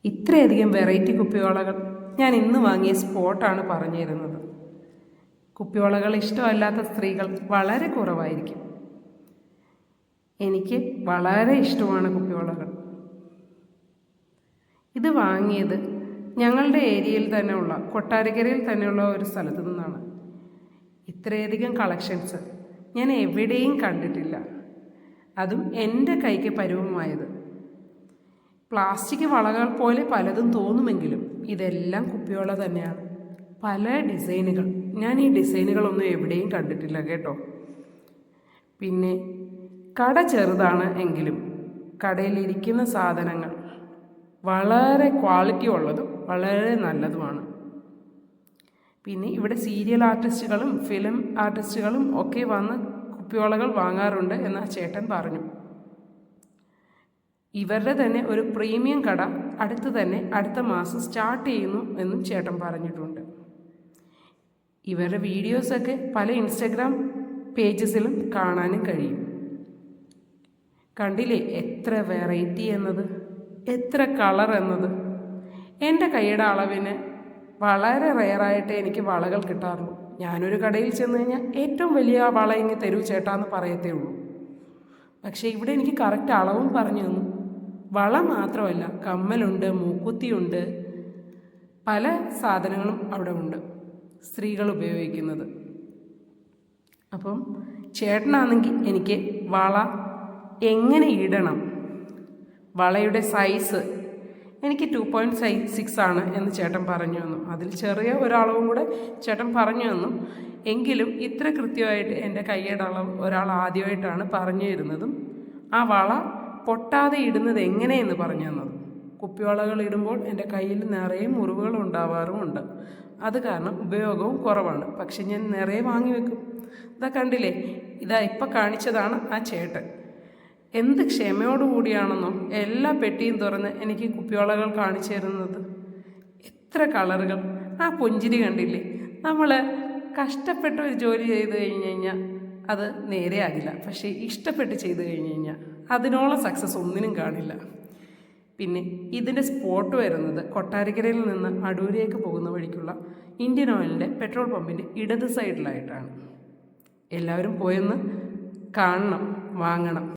ഇത്രയധികം വെറൈറ്റി കുപ്പിവളകൾ ഞാൻ ഇന്ന് വാങ്ങിയ സ്പോട്ടാണ് പറഞ്ഞു തരുന്നത്. കുപ്പിവളകൾ ഇഷ്ടമല്ലാത്ത സ്ത്രീകൾ വളരെ കുറവായിരിക്കും. എനിക്ക് വളരെ ഇഷ്ടമാണ് കുപ്പിവളകൾ. ഇത് വാങ്ങിയത് ഞങ്ങളുടെ ഏരിയയിൽ തന്നെയുള്ള കൊട്ടാരക്കരയിൽ തന്നെയുള്ള ഒരു സ്ഥലത്തു നിന്നാണ്. ഇത്രയധികം കളക്ഷൻസ് ഞാൻ എവിടെയും കണ്ടിട്ടില്ല. അതും എൻ്റെ കൈക്ക് പരുവമായത്. പ്ലാസ്റ്റിക് വളകൾ പോലെ പലതും തോന്നുമെങ്കിലും ഇതെല്ലാം കുപ്പിവള തന്നെയാണ്. പല ഡിസൈനുകൾ. ഞാൻ ഈ ഡിസൈനുകളൊന്നും എവിടെയും കണ്ടിട്ടില്ല കേട്ടോ. പിന്നെ കട ചെറുതാണ് എങ്കിലും കടയിലിരിക്കുന്ന സാധനങ്ങൾ വളരെ ക്വാളിറ്റി ഉള്ളതും വളരെ നല്ലതുമാണ്. പിന്നെ ഇവിടെ സീരിയൽ ആർട്ടിസ്റ്റുകളും ഫിലിം ആർട്ടിസ്റ്റുകളും ഒക്കെ വന്ന് കുപ്പിവളകൾ വാങ്ങാറുണ്ട് എന്ന് ചേട്ടൻ പറഞ്ഞു. ഇവരുടെ തന്നെ ഒരു പ്രീമിയം കട അടുത്ത മാസം സ്റ്റാർട്ട് ചെയ്യുന്നു എന്നും ചേട്ടൻ പറഞ്ഞിട്ടുണ്ട്. ഇവരുടെ വീഡിയോസൊക്കെ പല ഇൻസ്റ്റഗ്രാം പേജസിലും കാണാനും കഴിയും. കണ്ടില്ലേ എത്ര വെറൈറ്റി എന്നത്, എത്ര കളർ എന്നത്. എൻ്റെ കൈയുടെ അളവിന് വളരെ റെയറായിട്ട് എനിക്ക് വളകൾ കിട്ടാറുള്ളൂ. ഞാനൊരു കടയിൽ ചെന്ന് കഴിഞ്ഞാൽ ഏറ്റവും വലിയ വള ഇങ്ങ് തരൂ ചേട്ടാന്ന് പറയത്തേ ഉള്ളൂ. പക്ഷേ ഇവിടെ എനിക്ക് കറക്റ്റ് അളവും പറഞ്ഞു തന്നു. വള മാത്രമല്ല, കമ്മലുണ്ട്, മൂക്കുത്തിയുണ്ട്, പല സാധനങ്ങളും അവിടെ ഉണ്ട് സ്ത്രീകൾ ഉപയോഗിക്കുന്നത്. അപ്പം ചേട്ടനാണെങ്കിൽ എനിക്ക് വള എങ്ങനെ ഇടണം, വളയുടെ സൈസ് എനിക്ക് 2.6 ആണ് എന്ന് ചേട്ടൻ പറഞ്ഞു തന്നു. അതിൽ ചെറിയ ഒരളവും കൂടെ ചേട്ടൻ പറഞ്ഞു തന്നു. എങ്കിലും ഇത്ര കൃത്യമായിട്ട് എൻ്റെ കൈയുടെ അളവ് ഒരാൾ ആദ്യമായിട്ടാണ് പറഞ്ഞു തരുന്നതും ആ വള പൊട്ടാതെ ഇടുന്നത് എങ്ങനെയെന്ന് പറഞ്ഞു തന്നത്. കുപ്പിവളകൾ ഇടുമ്പോൾ എൻ്റെ കയ്യിൽ നിറയെ മുറിവുകൾ ഉണ്ടാവാറുമുണ്ട്. അത് കാരണം ഉപയോഗവും കുറവാണ്. പക്ഷെ ഞാൻ നിറയെ വാങ്ങി വെക്കും. ഇതാ കണ്ടില്ലേ, ഇതാ ഇപ്പം കാണിച്ചതാണ് ആ ചേട്ടൻ. എന്ത് ക്ഷമയോടുകൂടിയാണെന്നോ എല്ലാ പെട്ടിയും തുറന്ന് എനിക്ക് കുപ്പിവളകൾ കാണിച്ചു തരുന്നത്. എത്ര കളറുകൾ. ആ പുഞ്ചിരി കണ്ടില്ലേ. നമ്മൾ കഷ്ടപ്പെട്ട ഒരു ജോലി ചെയ്ത് കഴിഞ്ഞ് കഴിഞ്ഞാൽ അത് നേരെയാകില്ല. പക്ഷേ ഇഷ്ടപ്പെട്ട് ചെയ്ത് കഴിഞ്ഞ് കഴിഞ്ഞാൽ അതിനോളം സക്സസ് ഒന്നിനും കാണില്ല. പിന്നെ ഇതിൻ്റെ സ്പോട്ട് വരുന്നത് കൊട്ടാരക്കരയിൽ നിന്ന് അടൂരിലേക്ക് പോകുന്ന വഴിക്കുള്ള ഇന്ത്യൻ ഓയിലിൻ്റെ പെട്രോൾ പമ്പിൻ്റെ ഇടത് സൈഡിലായിട്ടാണ്. എല്ലാവരും പോയൊന്ന് കാണണം, വാങ്ങണം.